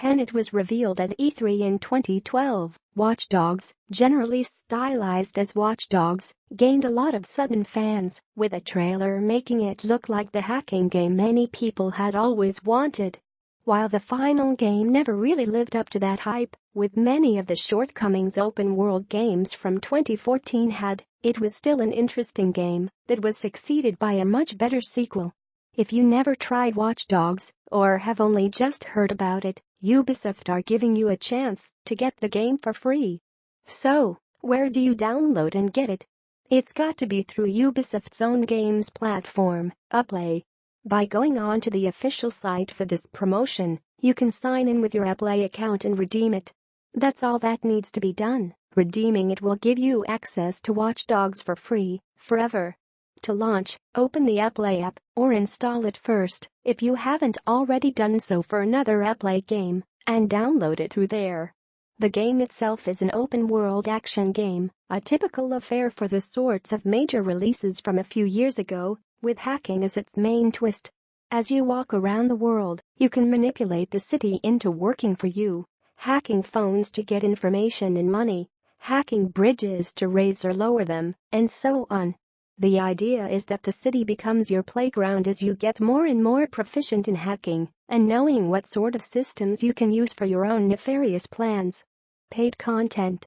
10 it was revealed at E3 in 2012. Watch Dogs, generally stylized as Watch Dogs, gained a lot of sudden fans, with a trailer making it look like the hacking game many people had always wanted. While the final game never really lived up to that hype, with many of the shortcomings open-world games from 2014 had, it was still an interesting game that was succeeded by a much better sequel. If you never tried Watch Dogs, or have only just heard about it, Ubisoft are giving you a chance to get the game for free. So, where do you download and get it? It's got to be through Ubisoft's own games platform, Uplay. By going on to the official site for this promotion, you can sign in with your Uplay account and redeem it. That's all that needs to be done. Redeeming it will give you access to Watch Dogs for free, forever. To launch, open the Uplay app, or install it first, if you haven't already done so for another Uplay game, and download it through there. The game itself is an open-world action game, a typical affair for the sorts of major releases from a few years ago, with hacking as its main twist. As you walk around the world, you can manipulate the city into working for you, hacking phones to get information and money, hacking bridges to raise or lower them, and so on. The idea is that the city becomes your playground as you get more and more proficient in hacking and knowing what sort of systems you can use for your own nefarious plans. Paid content.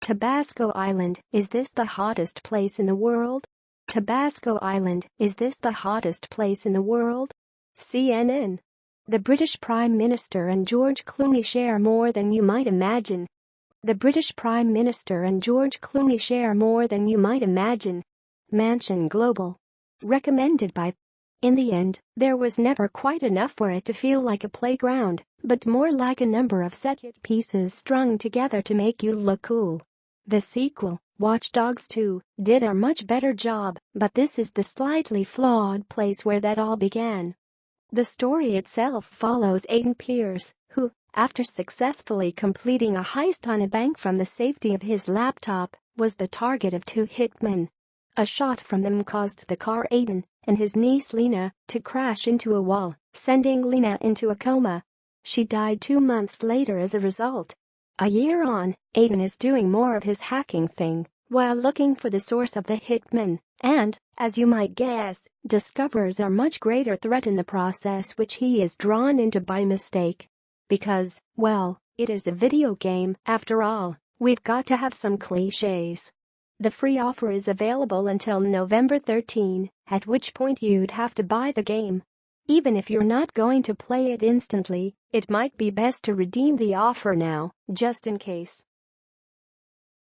Tabasco Island, is this the hottest place in the world? Tabasco Island, is this the hottest place in the world? CNN. The British Prime Minister and George Clooney share more than you might imagine. The British Prime Minister and George Clooney share more than you might imagine. Mansion Global. Recommended by. In the end, there was never quite enough for it to feel like a playground, but more like a number of set pieces strung together to make you look cool. The sequel, Watch Dogs 2, did a much better job, but this is the slightly flawed place where that all began. The story itself follows Aiden Pierce, who, after successfully completing a heist on a bank from the safety of his laptop, was the target of two hitmen. A shot from them caused the car Aiden and his niece Lena to crash into a wall, sending Lena into a coma. She died 2 months later as a result. A year on, Aiden is doing more of his hacking thing while looking for the source of the hitman, and, as you might guess, discovers a much greater threat in the process which he is drawn into by mistake. Because, well, it is a video game, after all, we've got to have some cliches. The free offer is available until November 13, at which point you'd have to buy the game. Even if you're not going to play it instantly, it might be best to redeem the offer now, just in case.